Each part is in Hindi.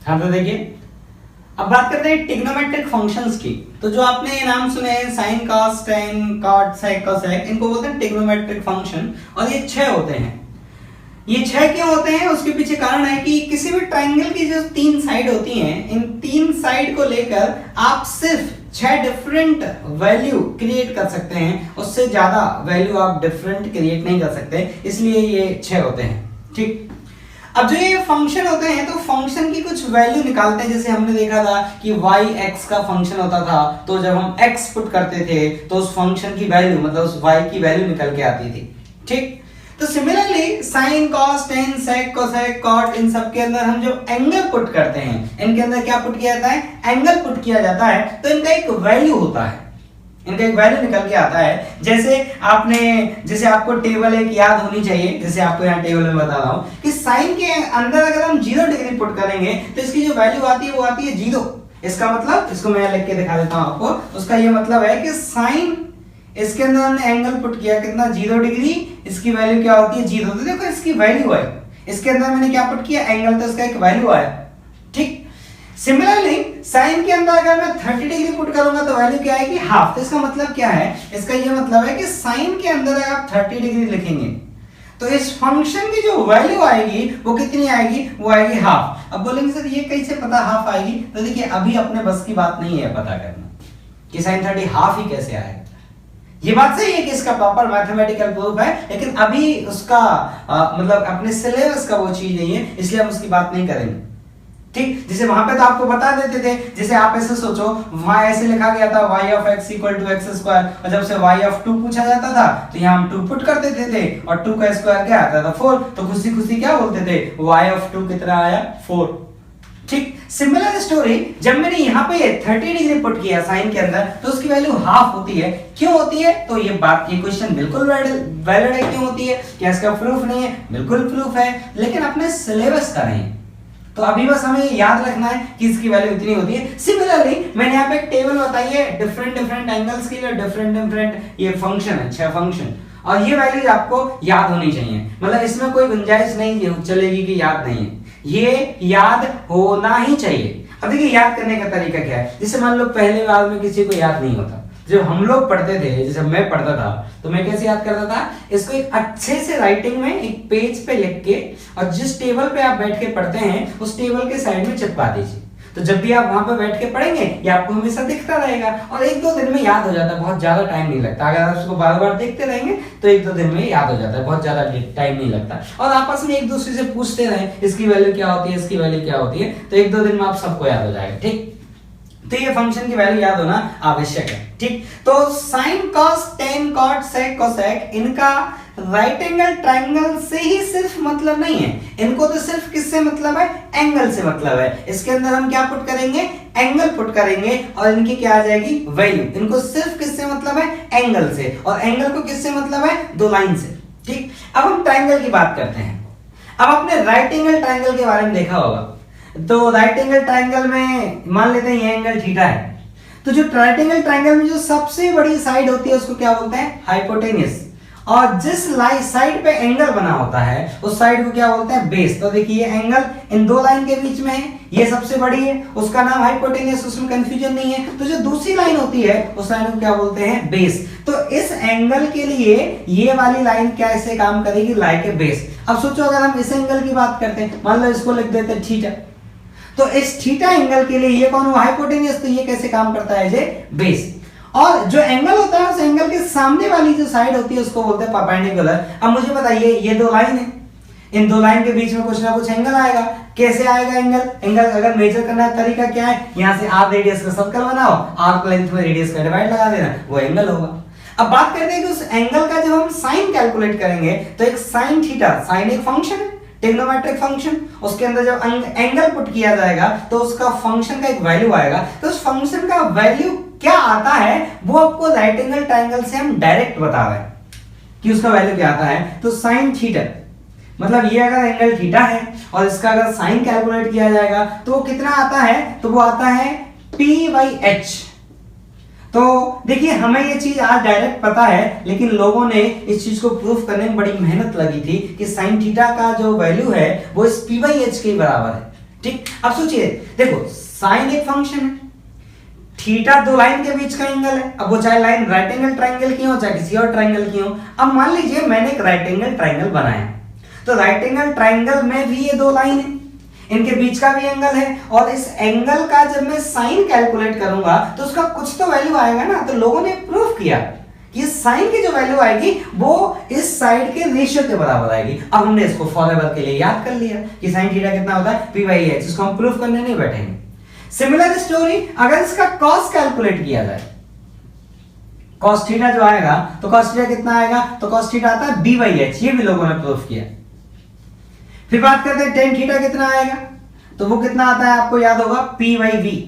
हाँ तो देखिए, अब बात करते हैं ट्रिग्नोमेट्रिक फंक्शंस की। तो जो आपने नाम सुने हैं साइन, कॉस, टेन, कॉट, सेक, कोसेक, इनको बोलते हैं ट्रिग्नोमेट्रिक फंक्शन, और ये 6 होते हैं। ये 6 क्यों होते हैं, उसके पीछे कारण है कि किसी भी ट्रायंगल की जो 3 साइड होती हैं, इन 3 साइड को लेकर आप सिर्फ 6 डिफरेंट वैल्यू क्रिएट कर सकते हैं, उससे ज्यादा वैल्यू आप डिफरेंट क्रिएट नहीं कर सकते, इसलिए ये 6 होते हैं। ठीक, अब जो ये फंक्शन होते हैं तो फंक्शन की कुछ वैल्यू निकालते हैं। जैसे हमने देखा था कि y x का फंक्शन होता था, तो जब हम x पुट करते थे तो उस फंक्शन की वैल्यू मतलब उस y की वैल्यू निकल के आती थी। ठीक, तो सिमिलरली साइन, कॉस, टेन, सेक, कोसेक, कॉट, इन सब के अंदर हम जो एंगल पुट करते हैं, इनके अंदर क्या पुट किया जाता है, एंगल पुट किया जाता है। तो इनका एक वैल्यू होता है, इनका एक वैल्यू निकल के आता है। जैसे आपको टेबल एक याद होनी चाहिए, जैसे आपको यहाँ टेबल में बता रहा हूँ कि साइन के अंदर अगर हम 0 डिग्री पुट करेंगे तो इसकी जो वैल्यू आती है वो आती है 0। इसका मतलब, इसको मैं लिख के दिखा देता हूँ आपको, उसका ये मतलब है कि साइन, इसके अंदर हमने एंगल पुट किया कितना, 0 डिग्री, इसकी वैल्यू क्या होती है 0। तो देखो इसकी वैल्यू है, इसके अंदर मैंने क्या पुट किया, एंगल, तो इसका एक वैल्यू आया। ठीक, सिमिलरली साइन के अंदर अगर मैं 30 डिग्री पुट करूंगा तो वैल्यू क्या आएगी, हाफ। तो इसका मतलब क्या है, इसका ये मतलब है कि साइन के अंदर अगर आप 30 डिग्री लिखेंगे तो इस फंक्शन की जो वैल्यू आएगी वो कितनी आएगी, वो आएगी हाफ। अब बोलेंगे सर ये कैसे पता हाफ आएगी, तो देखिए अभी अपने बस की बात नहीं है पता करना कि साइन 30 हाफ ही कैसे आएगा। ये बात सही है कि इसका प्रॉपर मैथमेटिकल प्रूफ है, लेकिन अभी उसका मतलब अपने सिलेबस का वो चीज नहीं है, इसलिए हम उसकी बात नहीं करेंगे। ठीक, जैसे वहां पे तो आपको बता देते थे, जैसे आप ऐसे सोचो, वहां ऐसे लिखा गया था y of x equal to x square, और जब से y of 2 पूछा जाता था तो यहाँ हम 2 पुट कर देते थे और 2 का स्क्वायर क्या आता था 4, तो खुशी खुशी क्या बोलते थे, y of 2 कितना आया 4। ठीक, सिमिलर स्टोरी, जब मैंने यहाँ पे 30 डिग्री पुट किया साइन के अंदर तो उसकी वैल्यू हाफ होती है। क्यों होती है, तो ये बात, ये क्वेश्चन बिल्कुल वैलिड है। क्यों होती है, क्या इसका प्रूफ नहीं है, बिल्कुल प्रूफ है, लेकिन अपने सिलेबस का नहीं। तो अभी बस हमें याद रखना है कि इसकी वैल्यू इतनी होती है। सिमिलरली मैंने यहाँ पे एक टेबल बताई है डिफरेंट एंगल्स के लिए, डिफरेंट ये फंक्शन है, 6 फंक्शन, और ये वैल्यूज आपको याद होनी चाहिए। मतलब इसमें कोई गुंजाइश नहीं चलेगी कि याद नहीं है, ये याद होना ही चाहिए। अब देखिए याद करने का तरीका क्या है, जैसे मान लो पहले बार में किसी को याद नहीं होता, जब हम लोग पढ़ते थे, जैसे मैं पढ़ता था तो मैं कैसे याद करता था, इसको एक अच्छे से राइटिंग में एक पेज पे लिख के, और जिस टेबल पे आप बैठ के पढ़ते हैं उस टेबल के साइड में चिपका दीजिए। तो जब भी आप वहां पे बैठ के पढ़ेंगे ये आपको हमेशा दिखता रहेगा, और 1-2 दिन में याद हो जाता है, बहुत ज्यादा टाइम नहीं लगता। अगर आप उसको बार बार देखते रहेंगे तो 1-2 दिन में याद हो जाता है, बहुत ज्यादा टाइम नहीं लगता। और आपस में एक दूसरे से पूछते रहे इसकी वैल्यू क्या होती है, इसकी वैल्यू क्या होती है, तो 1-2 दिन में आप सबको याद हो जाएगा। ठीक, तो ये फंक्शन की वैल्यू याद होना आवश्यक है। ठीक, तो साइन, कॉस, टेन, कॉट, सेक, कोसेक, इनका राइट एंगल ट्रायंगल से ही सिर्फ मतलब नहीं है, इनको तो सिर्फ किससे मतलब है, एंगल से मतलब है। इसके अंदर हम क्या पुट करेंगे, एंगल पुट करेंगे, और इनकी क्या आ जाएगी, वैल्यू। इनको सिर्फ किससे मतलब है, एंगल से, और एंगल को किससे मतलब है, 2 लाइन से। ठीक, अब हम ट्रायंगल की बात करते हैं। अब आपने राइट एंगल ट्रायंगल के बारे में देखा होगा, तो राइट एंगल ट्रायंगल में मान लेते हैं ये एंगल थीटा है, तो जो राइट एंगल ट्रायंगल में जो सबसे बड़ी साइड होती है उसको क्या बोलते हैं, हाइपोटेन्यूस, और जिस साइड पे एंगल बना होता है उस साइड को क्या बोलते हैं, बेस। तो देखिए ये एंगल इन 2 लाइन के बीच में है, ये सबसे बड़ी है, उसका नाम हाइपोटेन्यूस, उसमें कंफ्यूजन नहीं है। तो जो दूसरी लाइन होती है उस लाइन को क्या बोलते हैं, बेस। तो इस एंगल के लिए ये वाली लाइन कैसे काम करेगी, लाइक ए बेस। अब सोचो अगर हम इस एंगल की बात करते हैं, मान लो इसको लिख देते हैं थीटा, तो इस थीटा एंगल के लिए ये कौन हुआ, हाइपोटेन्यूस, तो ये कैसे काम करता है, जे बेस। और जो एंगल होता है उस एंगल के सामने वाली जो साइड होती है उसको बोलते हैं परपेंडिकुलर। अब मुझे बताइए ये 2 लाइन है, इन 2 लाइन के बीच में कुछ ना कुछ एंगल आएगा। कैसे आएगा एंगल अगर मेजर करना है तरीका क्या है, यहाँ से आर्क रेडियस का सर्कल बनाओ, आर्क लेंथ में रेडियस का डिवाइड लगा देना, वो एंगल होगा। अब बात करते हैं कि उस एंगल का जब हम साइन कैलकुलेट करेंगे तो एक साइन थीटा, साइन एक फंक्शन है, ट्रिग्नोमेट्रिक फंक्शन, उसके अंदर जब एंगल पुट किया जाएगा तो उसका फंक्शन का एक वैल्यू आएगा। तो उस फंक्शन का वैल्यू क्या आता है वो आपको राइट एंगल ट्रायंगल से हम डायरेक्ट बता रहे हैं कि उसका वैल्यू क्या आता है। तो साइन थीटा, मतलब ये अगर एंगल थीटा है और इसका अगर साइन कैलकुलेट किया जाएगा तो वो कितना आता है, तो वो आता है p/h। तो देखिए हमें ये चीज आज डायरेक्ट पता है, लेकिन लोगों ने इस चीज को प्रूफ करने में बड़ी मेहनत लगी थी कि साइन थीटा का जो वैल्यू है वो इस p/h के बराबर है। ठीक, अब सोचिए, देखो साइन एक फंक्शन है, थीटा दो लाइन के बीच का एंगल है। अब वो चाहे लाइन राइट एंगल ट्राइंगल की हो चाहे किसी और ट्राइंगल की हो। अब मान लीजिए मैंने एक राइट एंगल ट्राइंगल बनाया, तो राइट एंगल ट्राइंगल में भी ये दो लाइन है, इनके बीच का भी एंगल है, और इस एंगल का जब मैं साइन कैलकुलेट करूंगा तो उसका कुछ तो वैल्यू आएगा ना। तो लोगों ने प्रूफ किया कि साइन की जो वैल्यू आएगी वो इस साइड के रेशियो के बराबर आएगी। अब हमने इसको फॉरएवर के लिए याद कर लिया कि साइन थीटा कितना होता है, p बाई h। इसको हम प्रूफ करने नहीं बैठेंगे। सिमिलर स्टोरी अगर इसका कॉस कैलकुलेट किया जाए, कॉस थीटा जो आएगा तो कॉस थीटा कितना आएगा, तो कॉस थीटा आता है b बाई h। ये भी लोगों ने प्रूफ किया। फिर बात करते हैं टेन थीटा कितना आएगा, तो वो कितना आता है आपको याद होगा, p बाई v।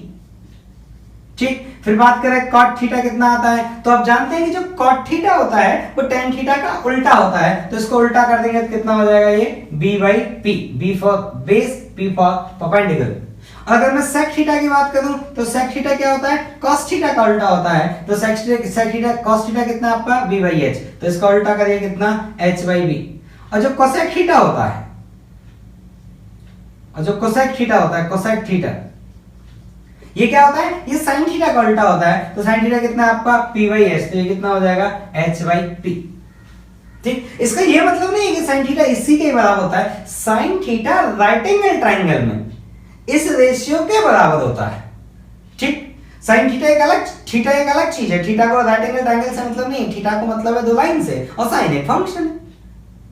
ठीक, फिर बात करें कॉट थीटा कितना आता है, तो आप जानते हैं कि जो कॉट थीटा होता है वो टेन थीटा का उल्टा होता है, तो इसको उल्टा कर देंगे तो कितना हो जाएगा ये b by p, b for base, p for perpendicular. अगर मैं सेक थीटा की बात करूं तो सेक थीटा क्या होता है, कॉस थीटा का उल्टा होता है, तो सेक थीटा कॉस थीटा कितना आपका b बाई h, तो इसका उल्टा करिए कितना h बाई b। और जो कोसेक थीटा होता है, और जो कोसेक थीटा होता है, कोसेक थीटा ये क्या होता है, ये साइन थीटा का उल्टा होता है, तो साइन थीटा कितना है आपका p बाई h, तो ये कितना हो जाएगा h बाई p। ठीक, इसका ये मतलब नहीं है कि साइन थीटा इसी के बराबर होता है। Sine theta right angle triangle में इस रेशियो के बराबर होता है। ठीक, साइन थीटा एक अलग चीज है। थीटा को राइट एंगल ट्राइंगल से मतलब नहीं, थीटा को मतलब है दो लाइन से, और साइन एक फंक्शन है।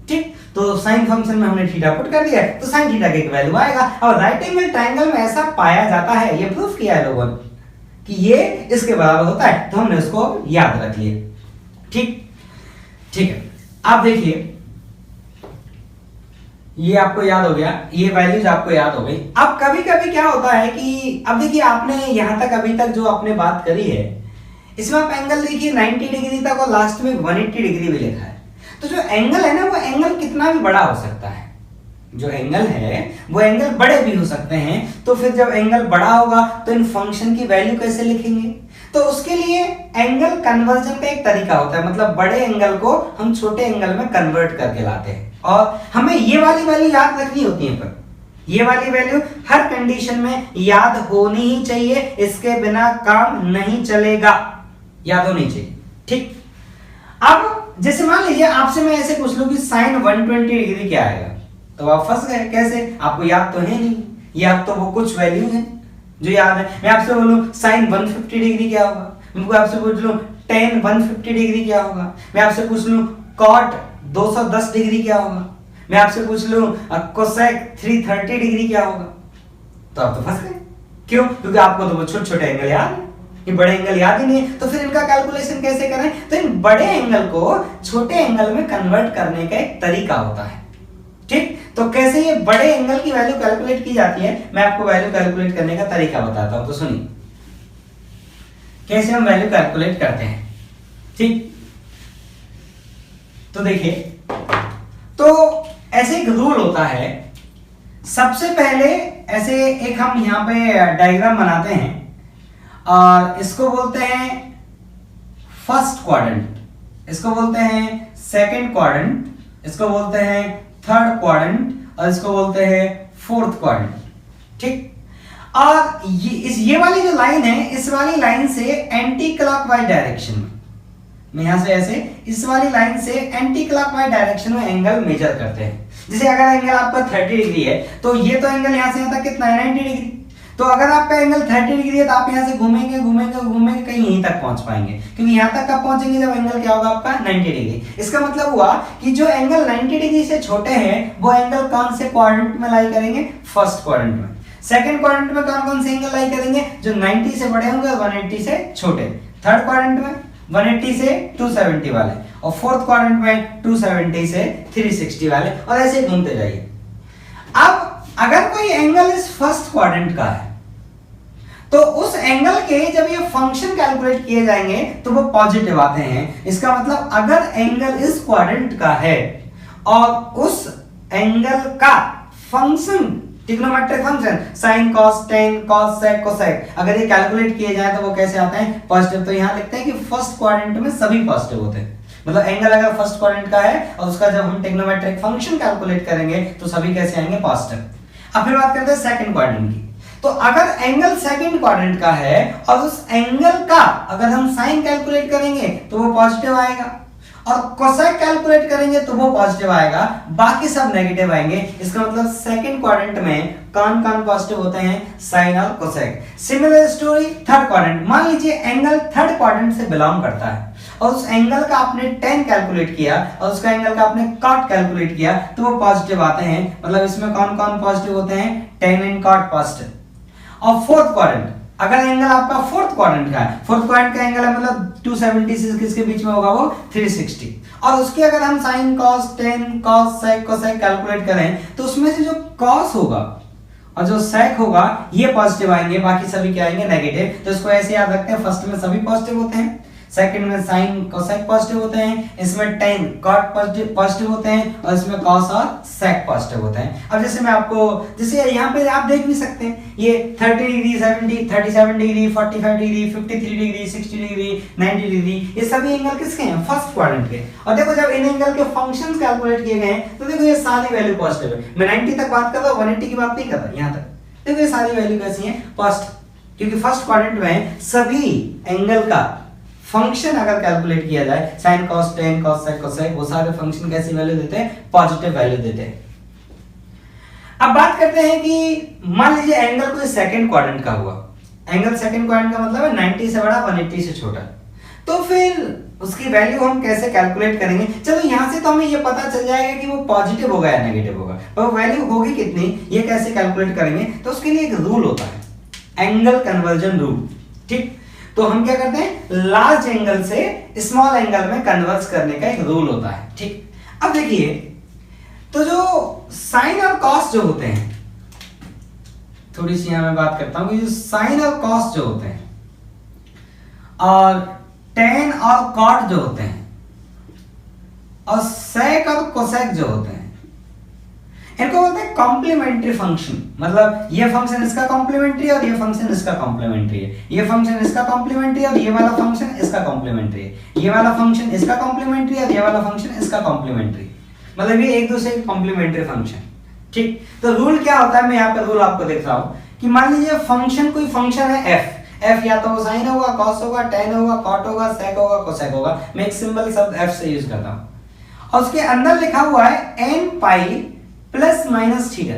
ठीक, तो साइन फंक्शन में हमने थीटा पुट कर दिया है, तो साइन थीटा की एक वैल्यू आएगा। और राइट एंगल ट्राइंगल में ऐसा पाया जाता है, ये प्रूफ किया है लोगों ने कि ये इसके बराबर होता है, तो हमने उसको याद रख लिया। ठीक है, आप देखिए ये आपको याद हो गया, ये वैल्यूज आपको याद हो गई। अब कभी कभी क्या होता है कि अब देखिए आपने यहां तक अभी तक जो आपने बात करी है, इसमें आप एंगल देखिए 90 डिग्री तक और लास्ट में 180 डिग्री भी लिखा है। तो जो एंगल है ना, वो एंगल कितना भी बड़ा हो सकता है। जो एंगल है वो एंगल बड़े भी हो सकते हैं। तो फिर जब एंगल बड़ा होगा तो इन फंक्शन की वैल्यू कैसे लिखेंगे, तो उसके लिए एंगल कन्वर्जन का एक तरीका होता है। मतलब बड़े एंगल को हम छोटे एंगल में कन्वर्ट करके लाते हैं, और हमें ये वाली वैल्यू याद रखनी होती है। पर ये वाली वैल्यू हर कंडीशन में याद होनी ही चाहिए, इसके बिना काम नहीं चलेगा, याद होनी चाहिए। ठीक, अब जैसे मान लीजिए आपसे मैं ऐसे पूछ लूं कि साइन 120 डिग्री क्या आएगा, तो आप फंस गए। कैसे, आपको याद तो है नहीं, याद तो वो कुछ वैल्यू है जो याद है। मैं आपसे बोलूं साइन 150 डिग्री क्या होगा, मैं आपसे पूछ लूं tan 150 डिग्री क्या होगा, मैं आपसे पूछ लूं cot 210 डिग्री क्या होगा, मैं आपसे पूछ लूं cosec 330 डिग्री क्या होगा, तो आप तो फंस गए। क्यों, क्योंकि आपको तो वो छोटे छोटे एंगल याद है, ये बड़े एंगल याद ही नहीं है। तो फिर इनका कैलकुलेशन कैसे करें, तो इन बड़े एंगल को छोटे एंगल में कन्वर्ट करने का एक तरीका होता है। ठीक, तो कैसे ये बड़े एंगल की वैल्यू कैलकुलेट की जाती है, मैं आपको वैल्यू कैलकुलेट करने का तरीका बताता हूं। तो सुनिए कैसे हम वैल्यू कैलकुलेट करते हैं। ठीक, तो देखिए, तो ऐसे एक रूल होता है। सबसे पहले ऐसे एक हम यहां पे डायग्राम बनाते हैं, और इसको बोलते हैं फर्स्ट क्वाड्रेंट, इसको बोलते हैं सेकंड क्वाड्रेंट, इसको बोलते हैं थर्ड क्वाड्रेंट, और इसको बोलते हैं फोर्थ क्वाड्रेंट। ठीक, और ये वाली जो लाइन है, इस वाली लाइन से एंटी क्लॉकवाइज डायरेक्शन में यहां से ऐसे इस वाली लाइन से एंटी क्लॉकवाइज डायरेक्शन में एंगल मेजर करते हैं। जैसे अगर एंगल आपका 30 डिग्री है, तो ये तो एंगल यहां से यहां तक कितना है 90 डिग्री। तो अगर आपका एंगल 30 डिग्री है तो आप यहां से घूमेंगे घूमेंगे घूमेंगे कहीं यहीं तक पहुंच पाएंगे, क्योंकि यहां तक कब पहुंचेंगे जब एंगल क्या होगा आपका 90 डिग्री। इसका मतलब हुआ कि जो एंगल 90 डिग्री से छोटे हैं वो एंगल कौन से क्वाड्रेंट में लाई करेंगे, फर्स्ट क्वाड्रेंट में। सेकंड क्वाड्रेंट में कौन कौन से एंगल लाई करेंगे, जो 90 से बड़े होंगे और 180 से छोटे। थर्ड क्वाड्रेंट में 180 से 270 वाले, और फोर्थ क्वाड्रेंट में 270 से 360 वाले, और ऐसे घूमते जाइए। अब अगर कोई एंगल इस फर्स्ट क्वाड्रेंट का है, तो उस एंगल के जब ये फंक्शन कैलकुलेट किए जाएंगे तो वो पॉजिटिव आते हैं। इसका मतलब अगर एंगल इस क्वाड्रेंट का है और उस एंगल का function trigonometric function sin cos tan cos sec cosec अगर ये कैलकुलेट किए जाए तो वो कैसे आते हैं, पॉजिटिव। तो यहां लिखते हैं कि फर्स्ट क्वाड्रेंट में सभी पॉजिटिव होते हैं। मतलब एंगल अगर फर्स्ट क्वाड्रेंट का है और उसका जब हम ट्रिग्नोमेट्रिक फंक्शन कैलकुलेट करेंगे तो सभी कैसे आएंगे, पॉजिटिव। अब फिर बात करते हैं सेकंड क्वाड्रेंट की। तो अगर एंगल सेकंड क्वाड्रेंट का है और उस एंगल का अगर हम साइन कैलकुलेट करेंगे तो वो पॉजिटिव आएगा, और कोसेक कैलकुलेट करेंगे तो वो पॉजिटिव आएगा, बाकी सब नेगेटिव आएंगे। इसका मतलब सेकंड क्वाड्रेंट में कौन कौन पॉजिटिव होते हैं, साइन और cosec. Similar story third quadrant, मान लीजिए एंगल थर्ड क्वाड्रेंट से बिलोंग करता है और उस एंगल का आपने tan कैलकुलेट किया और उसका एंगल का आपने cot कैलकुलेट किया तो वो पॉजिटिव आते हैं। मतलब इसमें कौन कौन पॉजिटिव होते हैं, tan एंड cot पॉजिटिव। और फोर्थ क्वाड्रेंट, अगर एंगल आपका फोर्थ क्वाड्रेंट का है, फोर्थ क्वाड्रेंट का एंगल है मतलब 270 से किसके बीच में होगा, वो 360, और उसके अगर हम sine cos tan cos sec cosec calculate करें तो उसमें से जो cos होगा और जो sec होगा ये पॉजिटिव आएंगे, बाकी सभी क्या आएंगे, नेगेटिव। तो इसको ऐसे याद रखते हैं, फर्स्ट में सभी पॉजिटिव होते हैं, सेकंड में साइन कोसेक पॉजिटिव होते हैं, इसमें tan cot पॉजिटिव होते हैं और इसमें cos और sec पॉजिटिव होते हैं। अब जैसे मैं आपको, जैसे यहाँ पे आप देख भी सकते हैं, ये 30 degree 70 37 degree 45 degree 53 degree 60 degree 90 degree, ये सभी एंगल किसके हैं, फर्स्ट क्वाड्रेंट के। और देखो जब इन एंगल के फंक्शंस कैलकुलेट किए गए हैं तो देखो ये सारी वैल्यू पॉजिटिव है। मैं 90 तक बात कर रहा हूं, 180 की बात नहीं कर रहा, यहाँ तक देखो ये सारी वैल्यू कैसी है, पॉजिटिव, क्योंकि फर्स्ट क्वाड्रेंट में सभी एंगल का फंक्शन अगर कैलकुलेट किया जाए, sin cos tan cos sec cosec, वो सारे फंक्शन कैसी वैल्यू देते हैं, पॉजिटिव वैल्यू देते हैं। अब बात करते हैं कि मान लीजिए एंगल कोई सेकंड क्वाड्रेंट का हुआ, एंगल सेकंड क्वाड्रेंट का मतलब है 90 से बड़ा 180 से छोटा, तो फिर उसकी वैल्यू हम कैसे कैलकुलेट करेंगे। चलो यहां से तो हमें ये पता चल जाएगा कि वो पॉजिटिव होगा या नेगेटिव होगा, और वैल्यू होगी कितनी ये कैसे कैलकुलेट करेंगे, तो उसके लिए एक रूल होता है, एंगल कन्वर्जन रूल। ठीक, तो हम क्या करते हैं, लार्ज एंगल से स्मॉल एंगल में कन्वर्ट करने का एक रूल होता है। ठीक, अब देखिए तो जो साइन और कॉस जो होते हैं, थोड़ी सी यहां मैं बात करता हूं कि जो साइन और कॉस जो होते हैं और tan और cot जो होते हैं और sec और cosec जो होते हैं, इनको बोलते हैं कॉम्प्लीमेंट्री फंक्शन। मतलब ये फंक्शन इसका कॉम्प्लीमेंट्री और ये फंक्शन इसका कॉम्प्लीमेंट्री है, ये फंक्शन इसका कॉम्प्लीमेंट्री और ये वाला फंक्शन इसका कॉम्प्लीमेंट्री है, ये वाला फंक्शन इसका कॉम्प्लीमेंट्री और ये वाला फंक्शन इसका कॉम्प्लीमेंट्री, मतलब ये एक दूसरे के कॉम्प्लीमेंट्री फंक्शन। ठीक, तो रूल क्या होता है, मैं यहाँ पे रूल आपको देख रहा हूँ कि मान लीजिए फंक्शन, कोई फंक्शन है f या तो साइन होगा, cos होगा, tan होगा, cot होगा, sec होगा, cosec होगा। मैं एक सिंबल शब्द f से यूज करता हूं और उसके अंदर लिखा हुआ है n pi plus minus theta.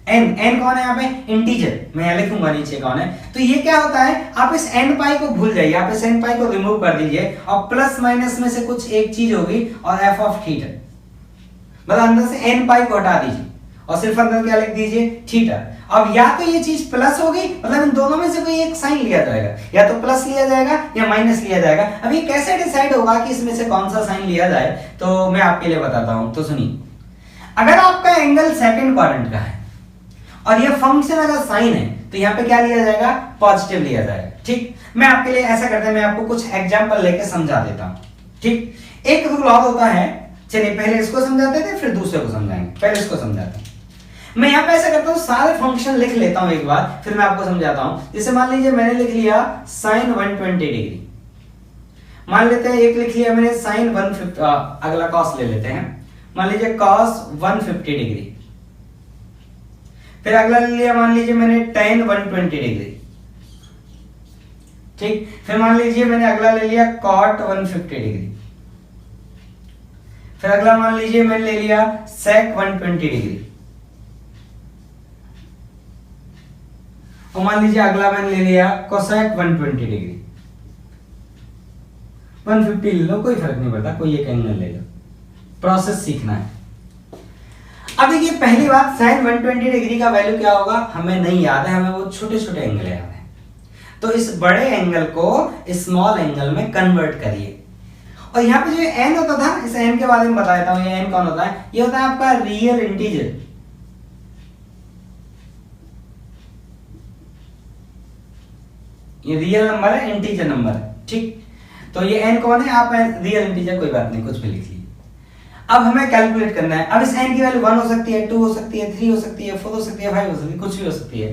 n कौन है यहाँ पे, इंटीजर, मैं यहाँ लिखूंगा नीचे कौन है। तो ये क्या होता है, आप इस n पाई को भूल जाइए, आप इस n पाई को रिमूव कर दीजिए और प्लस माइनस में से कुछ एक चीज होगी और f ऑफ थीटा, मतलब अंदर से n पाई को हटा दीजिए और सिर्फ अंदर क्या लिख दीजिए, थीटा। अब या तो ये चीज प्लस होगी, मतलब इन दोनों में से कोई एक साइन लिया जाएगा, या तो प्लस लिया जाएगा या माइनस लिया जाएगा। अब ये कैसे डिसाइड होगा कि इसमें से कौन सा साइन लिया जाए, तो मैं आपके लिए बताता हूं। तो सुनिए, अगर आपका एंगल सेकंड क्वाड्रेंट का है और ये फंक्शन अगर साइन है तो यहाँ पे क्या लिया जाएगा, पॉजिटिव लिया जाएगा। ठीक, मैं आपके लिए ऐसा करते हैं, मैं आपको कुछ एग्जांपल लेके समझा देता हूँ। ठीक, एक रूल और होता है, चलिए पहले इसको समझाते थे फिर दूसरे को समझाएंगे, पहले इसको समझाते हैं। मैं यहाँ पे ऐसा करता हूँ, सारे फंक्शन लिख लेता हूँ एक बार, फिर मैं आपको समझाता हूँ। जैसे मान लीजिए मैंने लिख लिया साइन 120 डिग्री, मान लेते हैं एक लिख लिया मैंने साइन 150, अगला कॉस ले लेते हैं, मान लीजिए कॉस 150 डिग्री, फिर अगला ले लिया मान लीजिए मैंने tan 120 डिग्री। ठीक, फिर मान लीजिए मैंने अगला ले लिया cot 150 डिग्री, फिर अगला मान लीजिए मैंने ले लिया sec 120 डिग्री, और मान लीजिए अगला मैंने ले लिया cosec 120 डिग्री। 150 ले लो, कोई फर्क नहीं पड़ता, कोई एक एंगल ले लो, प्रोसेस सीखना है। अब देखिए पहली बात, साइन 120 डिग्री का वैल्यू क्या होगा हमें नहीं याद है, हमें वो छोटे छोटे एंगल याद है। तो इस बड़े एंगल को स्मॉल एंगल में कन्वर्ट करिए। और यहाँ पे जो n होता था, इस n के बारे में बता देता हूँ, ये n कौन होता है, ये होता है आपका रियल इंटीजर। ये रियल नंबर है, इंटीजर नंबर है। ठीक, तो ये n कौन है, आप रियल इंटीजर, कोई बात नहीं, कुछ भी लिख लीजिए। अब हमें कैलकुलेट करना है, अब इस n की वैल्यू 1 हो सकती है, 2 हो सकती है, 3 हो सकती है, 4 हो सकती है, 5 हो सकती है, कुछ भी हो सकती है।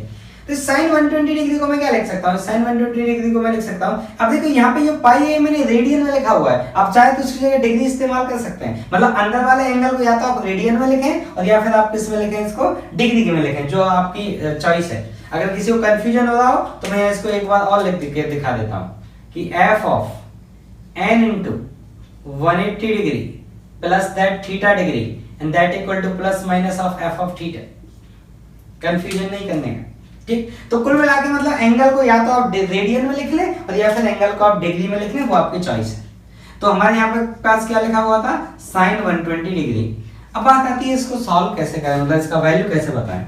तो sin 120 डिग्री को मैं क्या लिख सकता हूँ, sin 120 डिग्री को मैं लिख सकता हूँ, अब देखो यहाँ पे ये पाई है मैंने रेडियन में लिखा हुआ है, आप चाहे तो उसकी जगह डिग्री इस्तेमाल कर सकते हैं, मतलब अंदर वाले एंगल को या तो आप रेडियन में लिखें और या फिर आप किस में लिखें, इसको डिग्री में लिखें, जो आपकी चॉइस है। अगर किसी को कंफ्यूजन हो रहा हो तो मैं इसको एक बार और लिख के दिखा देता हूँ कि f of n into 180 degree plus that theta degree and that equal two plus minus of f of theta. Confusion नहीं करने का, ठीक। तो कुल मिला के मतलब एंगल को या तो आप रेडियन में लिख लें और या फिर एंगल को आप डिग्री में लिख लें, वो आपकी चॉइस है। तो हमारे यहाँ पे पास क्या लिखा हुआ था, sin 120 डिग्री। अब बात आती है इसको सॉल्व कैसे करें, मतलब इसका वैल्यू कैसे बताएं।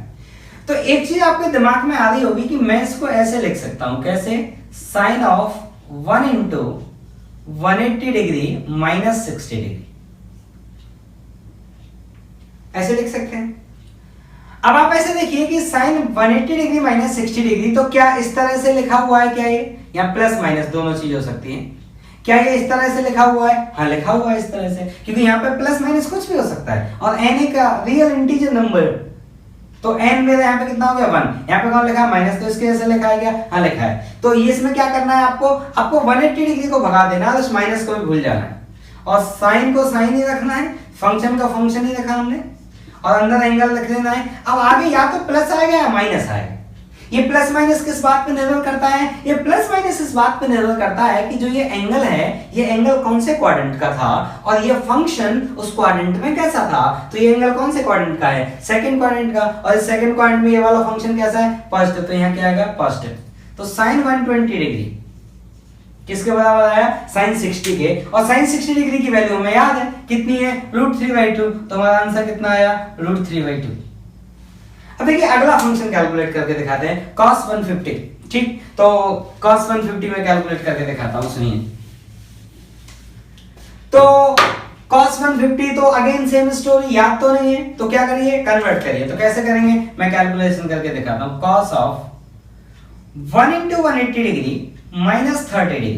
तो एक चीज आपके दिमाग में आ रही होगी कि मैं इसको ऐसे लिख सकता हूं, कैसे, sine of 1 into 180 degree minus 60 degree, ऐसे लिख सकते हैं। अब आप ऐसे देखिए कि साइन 180 डिग्री माइनस 60 डिग्री, तो क्या इस तरह से लिखा हुआ है, क्या ये या प्लस माइनस दोनों चीज हो सकती है, क्या ये इस तरह से लिखा हुआ है, हाँ लिखा हुआ है इस तरह से, क्योंकि यहाँ पे प्लस माइनस कुछ भी हो सकता है और n एक रियल इंटीजर नंबर, तो n मेरे यहाँ पे कितना हो गया 1, यहाँ पे कौन लिखा है माइनस, तो इसके जैसे लिखा है क्या, हाँ लिखा है। तो ये इसमें क्या करना है, आपको 180 डिग्री को भगा देना है, उस माइनस को भी भूल जाना है और साइन को साइन ही रखना है, फंक्शन का फंक्शन ही रखा हमने और अंदर एंगल रख देना है। अब आगे या तो प्लस आएगा या माइनस आएगा, ये प्लस माइनस किस बात पे निर्भर करता है, ये प्लस माइनस इस बात पे निर्भर करता है कि जो ये एंगल है, ये एंगल कौन से क्वाड्रेंट का था और ये फंक्शन उस क्वाड्रेंट में कैसा था। तो ये एंगल कौन से क्वाड्रेंट का है, सेकंड क्वाड्रेंट का, और इस सेकंड क्वाड्रेंट में ये वाला फंक्शन कैसा है, पॉजिटिव, तो यहाँ क्या आएगा पॉजिटिव। तो sin 120 डिग्री किसके बराबर आया, sin 60 के, और sin 60 डिग्री की वैल्यू हमें याद है कितनी है, √3/2, तो हमारा आंसर कितना आया, √3/2। अब देखिए अगला फंक्शन कैलकुलेट करके दिखाते हैं, cos 150, ठीक। तो cos 150 में कैलकुलेट करके दिखाता हूं, सुनिए। तो cos 150 तो अगेन सेम स्टोरी, याद तो नहीं है तो क्या करिए, कन्वर्ट करिए। तो कैसे करेंगे, मैं कैलकुलेशन करके दिखाता हूं, cos of 1 into 180 degree minus 30 degree,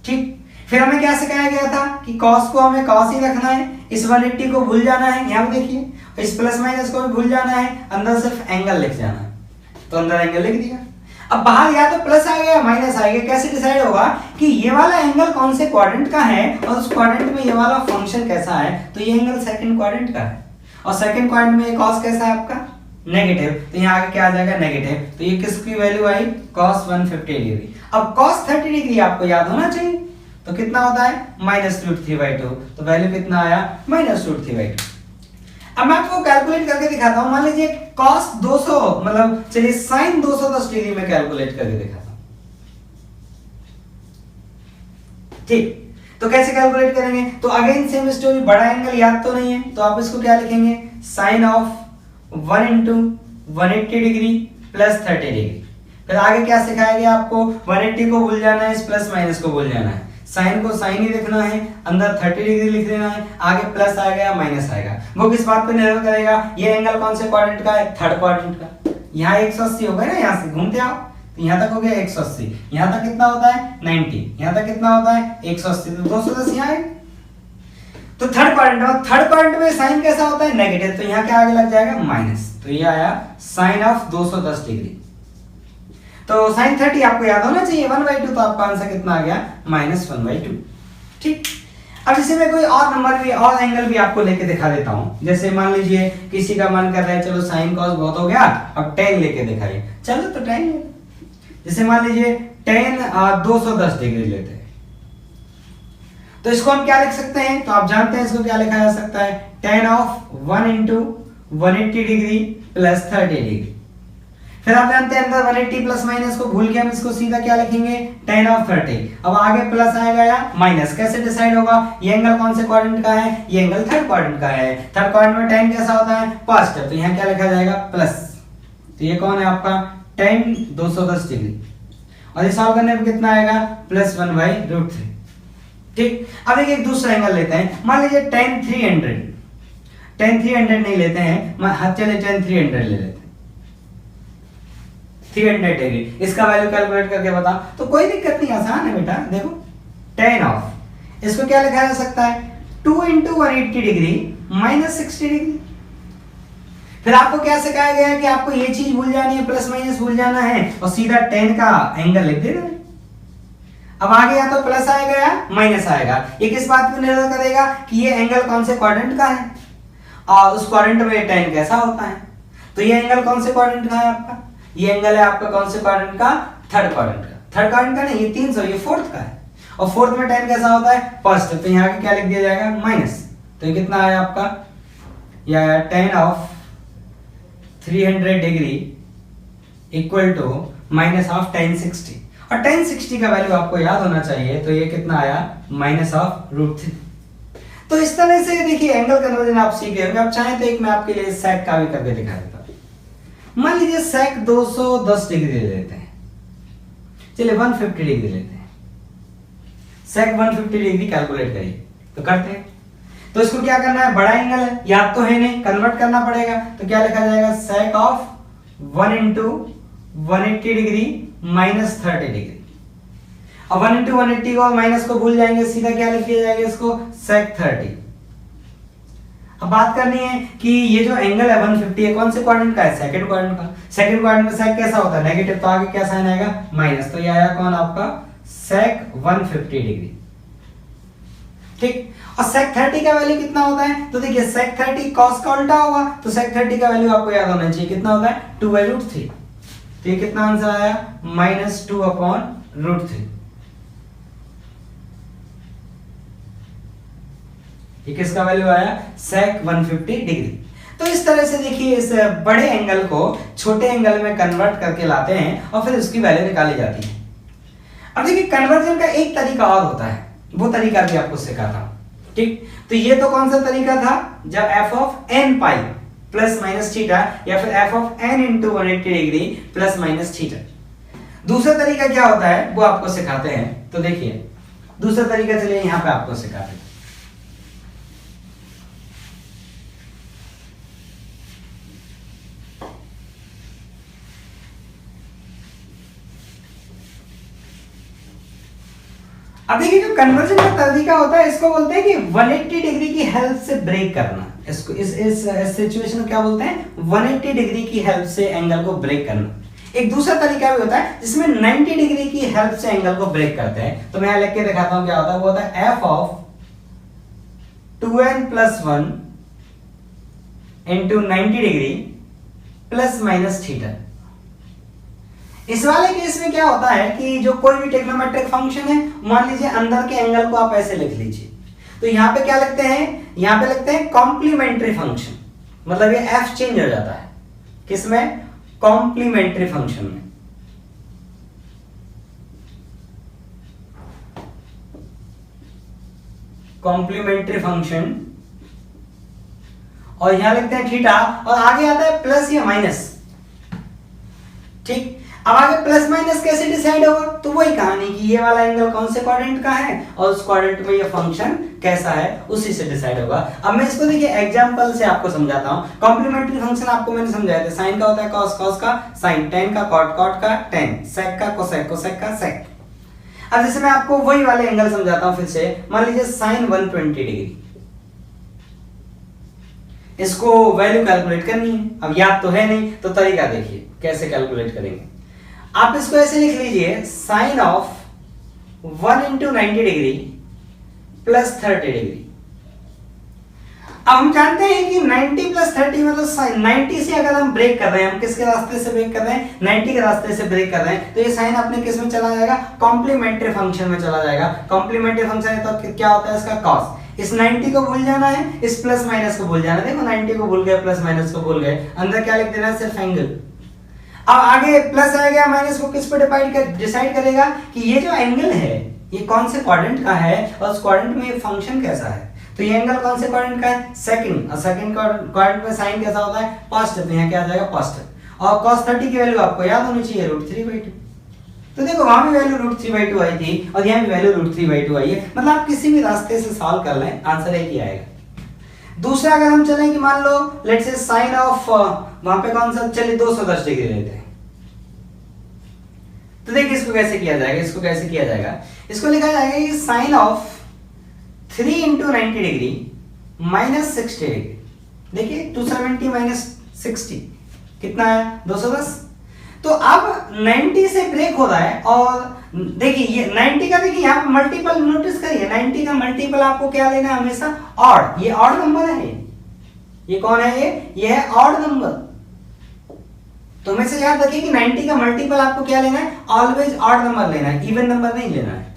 ठीक। फिर हमें क्या सिखाया गया था कि cos को हमें cos ही रखना है, इस 180 को भूल जाना है, यहाँ पे देखिए, इस प्लस माइनस को भी भूल जाना है, अंदर सिर्फ एंगल लिख जाना है, तो अंदर एंगल लिख दिया। अब बाहर या तो प्लस आएगा या माइनस आएगा, कैसे डिसाइड होगा कि ये वाला एंगल कौन से क्वाड्रेंट का है और उस क्वाड्रेंट में ये वाला फंक्शन कैसा है। तो ये एंगल सेकंड क्वाड्रेंट का है और सेकंड क्वाड्रेंट में ये cos कैसा है आपका, नेगेटिव, तो यहाँ आगे क्या आ जाएगा, नेगेटिव। तो ये किसकी वैल्यू आई, cos 150 डिग्री। अब cos 30 डिग्री आपको याद होना चाहिए, तो कितना होता है, -√3/2, तो वैल्यू कितना आया, -√3/2। अब मैं आपको कैलकुलेट करके दिखाता हूं, मान लीजिए cos 200, मतलब चलिए sin 210 डिग्री में कैलकुलेट करके दिखाता हूं, ठीक। तो कैसे कैलकुलेट करेंगे, तो अगेन सेम स्टोरी, बड़ा एंगल याद तो नहीं है तो आप इसको क्या लिखेंगे, sin of 1 into 180 degree plus 30 degree. फिर आगे क्या सिखाया गया आपको, 180 को भूल जाना है, इस प्लस माइनस को भूल जाना है, साइन को साइन ही लिखना है, अंदर 30 डिग्री लिख देना है, आगे प्लस आएगा या माइनस आएगा, वो किस बात पे निर्भर करेगा, ये एंगल कौन से क्वाड्रेंट का है, थर्ड क्वाड्रेंट का। यहाँ 180 होगा ना, यहाँ से घूमते आओ तो यहाँ तक हो गया 180, यहाँ तक कितना होता है 90, यहाँ तक कितना होता है 180, तो 210 यहाँ है। तो थर्ड क्वाड्रेंट में साइन कैसा होता है, नेगेटिव, तो यहाँ क्या आगे लग जाएगा माइनस, तो ये आया साइन ऑफ 210 डिग्री। तो sin 30 आपको याद होना चाहिए 1/2, तो आपका आंसर कितना आ गया, -1/2, ठीक। अब इसे मैं कोई और नंबर भी और एंगल भी आपको लेके दिखा देता हूं। जैसे मान लीजिए किसी का मन कर रहा है, चलो sin cos बहुत हो गया, अब tan लेके दिखाइए, चलो तो tan, जैसे मान लीजिए tan 210 डिग्री लेते हैं, तो इसको हम क्या लिख सकते हैं, तो आप जानते हैं इसको क्या लिखा जा सकता है, tan of 1 into 180 degree plus 30 degree. फिर आप जानते हैं अंदर 180 प्लस माइनस को भूल के हम इसको सीधा क्या लिखेंगे, tan ऑफ 30। अब आगे प्लस आएगा या माइनस, कैसे डिसाइड होगा, ये एंगल कौन से क्वाड्रेंट का है, ये एंगल थर्ड क्वाड्रेंट का है, थर्ड क्वाड्रेंट में tan कैसा होता है, पॉजिटिव, तो यहाँ क्या लिखा जाएगा प्लस, तो ये कौन है आपका tan 210 डिग्री, और ये सॉल्व करने पे कितना आएगा, +1/√3, ठीक। अब एक दूसरा एंगल लेते हैं, मान लीजिए tan 300 नहीं लेते हैं, चले tan 300 ले लेते हैं, 300 डिग्री, इसका वैल्यू कैलकुलेट करके बता, तो कोई दिक्कत नहीं, आसान है बेटा। देखो tan ऑफ, इसको क्या लिखा जा सकता है, 2 इंटू 180 डिग्री माइनस 60 डिग्री, फिर आपको क्या सिखाया गया कि आपको ये चीज भूल जानी है, प्लस माइनस भूल जाना है और सीधा tan का एंगल लिख देना है। अब आगे या तो प्लस आएगा या माइनस आएगा, ये किस बात पे निर्भर करेगा कि ये एंगल कौन से क्वाड्रेंट का है और उस क्वाड्रेंट में tan कैसा होता है। तो ये एंगल कौन से क्वाड्रेंट का है आपका, ये एंगल है आपका कौन से क्वाड्रेंट का, थर्ड क्वाड्रेंट का। थर्ड क्वाड्रेंट का नहीं, ये 300, ये फोर्थ का है और फोर्थ में tan कैसा होता है, फर्स्ट। तो यहाँ क्या लिख दिया जाएगा, माइनस। तो ये कितना आया आपका, या tan of 300 degree equal to minus of tan 60, और tan 60 का वैल्यू आपको याद होना चाहिए। तो ये कितना आया, माइनस ऑफ √3। तो इस तरह से देखिए एंगल कन्वर्जन आप सीख गए होंगे। आप चाहें तो एक मैं आपके लिए सेक का भी करके दिखा देता हूं। मान लीजिए सेक 210 डिग्री ले लेते हैं, चलिए 150 डिग्री लेते हैं। सेक 150 डिग्री कैलकुलेट करिए, तो करते हैं। तो इसको क्या करना है, बड़ा एंगल है, याद तो है नहीं, कन्वर्ट करना पड़ेगा। तो क्या लिखा जाएगा, sake of 1 into 180 degree minus 30 degree. अब 1 इंटू 180 को माइनस को भूल जाएंगे, सीधा क्या लिख दिया जाएगा इसको, सेक 30। अब बात करनी है कि ये जो एंगल है 150 है कौन से क्वाड्रेंट का है, सेकंड क्वाड्रेंट का। सेकंड क्वाड्रेंट में सेक कैसा होता है, नेगेटिव, तो आगे क्या साइन आएगा, माइनस। तो ये आया कौन आपका, सेक 150 डिग्री। ठीक, और सेक 30 का वैल्यू कितना होता है, तो देखिए सेक 30 कॉस का उल्टा होगा, तो सेक 30 का वैल्यू आपको याद होना चाहिए, कितना होता है, 2/√3। तो ये कितना आंसर आया, -2/√3। ये किसका वैल्यू आया, सेक 150 डिग्री। तो इस तरह से देखिए इस बड़े एंगल को छोटे एंगल में कन्वर्ट करके लाते हैं और फिर उसकी वैल्यू निकाली जाती है। अब देखिए कन्वर्जन का एक तरीका और होता है, वो तरीका भी आपको सिखाता हूं। ठीक, तो ये तो कौन सा तरीका था, जब f of n pi plus minus theta, या फिर f of n into 180 degree plus minus theta. दूसरा तरीका क्या होता है वो आपको सिखाते हैं। तो देखिए दूसरा तरीका, चलिए यहां पे आपको सिखाते हैं। अब देखिए जो कन्वर्जन का तरीका होता है इसको बोलते हैं कि 180 डिग्री की हेल्प से ब्रेक करना। इसको इस सिचुएशन को क्या बोलते हैं, 180 डिग्री की हेल्प से एंगल को ब्रेक करना। एक दूसरा तरीका भी होता है जिसमें 90 डिग्री की हेल्प से एंगल को ब्रेक करते हैं। तो मैं यहां लिख के दिखाता हूं क्या होता है, वो होता है f of 2n + 1 into 90 degree plus minus theta. इस वाले केस में क्या होता है कि जो कोई भी ट्रिग्नोमेट्रिक फंक्शन है, मान लीजिए अंदर के एंगल को आप ऐसे लिख लीजिए, तो यहां पे क्या लिखते हैं, यहां पे लिखते हैं कॉम्प्लीमेंट्री फंक्शन। मतलब ये f चेंज हो जाता है, किसमें, कॉम्प्लीमेंट्री फंक्शन में। कॉम्प्लीमेंट्री फंक्शन, और यहां लिखते हैं थीटा, और आगे आता है प्लस या माइनस। ठीक, अब आगे प्लस माइनस कैसे डिसाइड होगा, तो वही कहानी कि ये वाला एंगल कौन से क्वाड्रेंट का है और उस क्वाड्रेंट में ये फंक्शन कैसा है उसी से डिसाइड होगा। अब मैं इसको देखिए एग्जांपल से आपको समझाता हूं। कॉम्प्लीमेंट्री फंक्शन आपको मैंने समझाया था, साइन का होता है कॉस, कॉस का साइन, tan का कॉट, कॉट का tan, सेक का कोसेक, कोसेक का सेक। अब जैसे मैं आपको वही वाले एंगल समझाता हूं फिर से। मान लीजिए साइन 120 डिग्री, इसको वैल्यू कैलकुलेट करनी है। अब याद तो है नहीं, तो तरीका देखिए कैसे कैलकुलेट करेंगे। आप इसको ऐसे लिख लीजिए, sine of 1 into 90 degree plus 30 degree. अब हम जानते हैं कि 90 प्लस 30 मतलब 90 से अगर हम ब्रेक कर रहे हैं, हम किसके रास्ते से ब्रेक कर रहे हैं, 90 के रास्ते से ब्रेक कर रहे हैं, तो ये साइन अपने किस में चला जाएगा, कॉम्प्लीमेंट्री फंक्शन में चला जाएगा। कॉम्प्लीमेंट्री फंक्शन है तो क्या होता है इसका कॉस। इस 90 को भूल जाना है, इस प्लस माइनस को भूल जाना है। देखो 90 को भूल गए, प्लस माइनस को भूल गए, अंदर क्या लिख देना है, सिर्फ एंगल। अब आगे प्लस आएगा, माइनस को किस पे डिसाइड करेगा कि ये जो एंगल है ये कौन से क्वाड्रेंट का है और उस क्वाड्रेंट में ये फंक्शन कैसा है। तो ये एंगल कौन से क्वाड्रेंट का है, सेकंड, और सेकंड क्वाड्रेंट में साइन कैसा होता है, पॉजिटिव। तो यहाँ क्या आ जाएगा, पॉजिटिव। और cos 30 की वैल्यू आपको याद होनी चाहिए, √3/2। तो देखो वहां भी वैल्यू √3/2 आई थी और यहाँ भी वैल्यू √3/2 आई है। मतलब आप किसी भी रास्ते से सॉल्व कर लें, आंसर एक ही आएगा। दूसरा अगर हम चलें कि मान लो लेट्स से साइन ऑफ वहां पे कौन सा, चलिए 210 डिग्री लेते हैं। तो देखिए इसको कैसे किया जाएगा, इसको कैसे किया जाएगा, इसको लिखा जाएगा कि sine of 3 into 90 degree minus 60 degree. देखिए 270 माइनस 60 कितना है 210। तो अब 90 से ब्रेक हो रहा है और देखिए ये 90 का, देखिए यहाँ पे मल्टीपल नोटिस करिए, 90 का मल्टीपल आपको क्या लेना है हमेशा ऑड, ये ऑड नंबर है, ये कौन है, ये है ऑड नंबर। तो हमेशा याद रखिए कि 90 का मल्टीपल आपको क्या लेना है, ऑलवेज ऑड नंबर लेना है, इवन नंबर नहीं लेना है।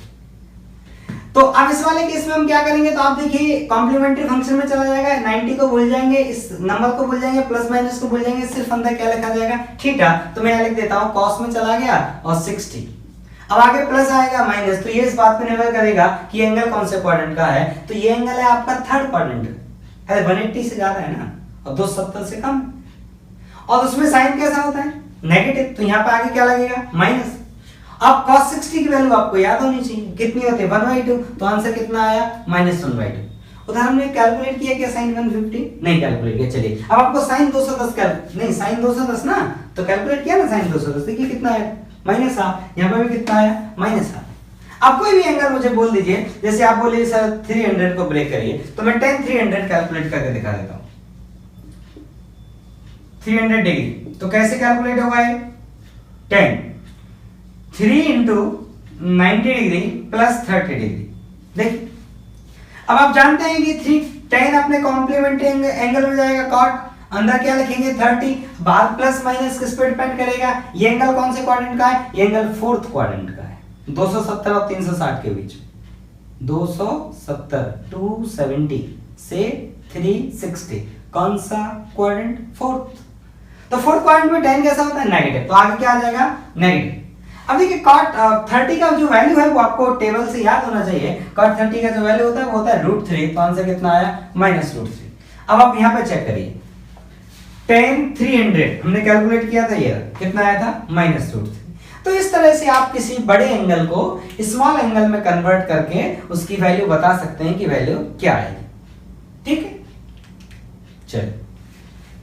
तो अब इस वाले केस में हम क्या करेंगे, तो आप देखिए कॉम्प्लीमेंट्री फंक्शन में चला जाएगा, 90 को भूल जाएंगे, इस नंबर को भूल जाएंगे, प्लस माइनस को भूल जाएंगे, सिर्फ अंदर क्या लिखा जाएगा थीटा। तो मैं लिख देता हूं cos में चला गया और 60। अब आगे प्लस आएगा माइनस, तो ये इस बात पे निर्भर करेगा कि एंगल कौन से क्वाड्रेंट का है। तो ये एंगल है आपका थर्ड क्वाड्रेंट, अरे 180 से ज्यादा है ना और 270 से कम, और उसमें साइन कैसा होता है नेगेटिव, तो यहाँ पे आगे क्या लगेगा माइनस। अब cos 60 की वैल्यू आपको याद होनी चाहिए, कितनी होती है 1/2, तो आंसर कितना आया -1/2। उदाहरण में कैलकुलेट किया क्या साइन 150, नहीं कैलकुलेट किया। चलिए अब आपको साइन 210 नहीं साइन 210 ना, तो कैलकुलेट किया ना साइन 210, देखिए कितना है -1/2, यहाँ पे भी कितना आया -1/2। अब कोई भी एंगल मुझे बोल दीजिए, जैसे आप बोलिए सर 300 को ब्रेक करिए, तो मैं tan 300 कैलकुलेट करके दिखा देता हूँ। 300 डिग्री, तो कैसे कैलकुलेट होगा ये, tan 3 into 90 degree plus 30 degree. देखिए अब आप जानते हैं कि 3 tan अपने कॉम्प्लीमेंट्री एंगल में जाएगा cot, अंदर क्या लिखेंगे 30, बाद प्लस माइनस किस पे डिपेंड करेगा, ये एंगल कौन से क्वाड्रेंट का है, ये एंगल फोर्थ क्वाड्रेंट का है, 270 और 360 के बीच, 270 270 से 360, कौन सा क्वाड्रेंट फोर्थ। तो फोर्थ क्वाड्रेंट में tan कैसा होता है नेगेटिव, तो आगे क्या आ जाएगा नेगेटिव। अब देखिए cot 30 का जो वैल्यू है वो आपको टेबल से याद होना चाहिए, cot 30 का जो वैल्यू होता है वो होता है √3, तो आंसर कितना आया -√3। अब आप यहाँ पे चेक करिए, tan 300 हमने कैलकुलेट किया था, ये कितना आया था -√3। तो इस तरह से आप किसी बड़े एंगल को स्मॉल एंगल में कन्वर्ट करके उसकी वैल्यू बता सकते हैं कि वैल्यू क्या आएगी। ठीक है, चलिए।